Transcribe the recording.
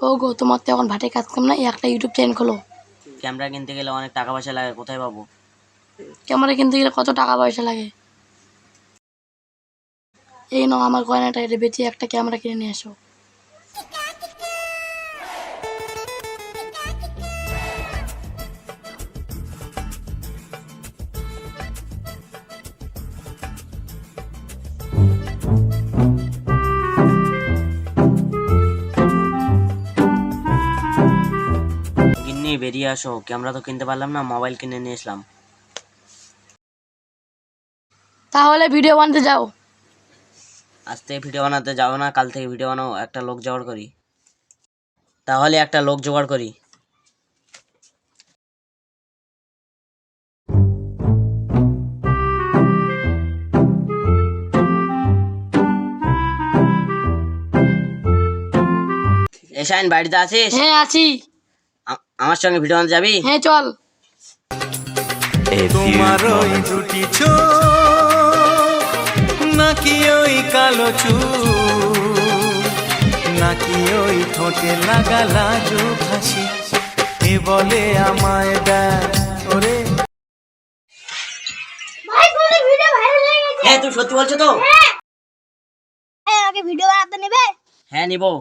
ও গো, তোমার তো এখন ভাটে কাজ কাম না, একটা ইউটিউব চ্যানেল খোলো। ক্যামেরা কিনতে গেলে অনেক টাকা পয়সা লাগে, কোথায় পাবো? ক্যামেরা কিনতে গেলে কত টাকা পয়সা লাগে? এই নাও আমার গয়নাটা, এটা বেচে একটা ক্যামেরা কিনে নিয়ে আসো। গিন্নি বেরিয়ে আসো, ক্যামেরা তো কিনতে পারলাম না, মোবাইল কিনে নিয়ে আসলাম। তাহলে ভিডিও বানাতে যাও। আজ থেকে ভিডিও বানাতে যাবো না, কাল থেকে ভিডিও বানাও, একটা লোক জোগাড় করি। তাহলে একটা লোক জোগাড় করি। এশাইন, বাড়িতে আছিস? হ্যাঁ আছি। আমার সঙ্গে ভিডিও বানাতে যাবি? হ্যাঁ চল। তোমার ওই দুটি চোখ, নাকি ওই কালো চুল, নাকি ওই ঠোঁটে লাগা লাজুক হাসি, এ বলে আমায় দেয় ওরে। ভাই তোমার ভিডিও ভাইরাল হয়ে গেছে। হ্যাঁ, তুই সত্যি বলছো তো? হ্যাঁ, আমাকে ভিডিও বানাতে নেবে? হ্যাঁ, নিবো।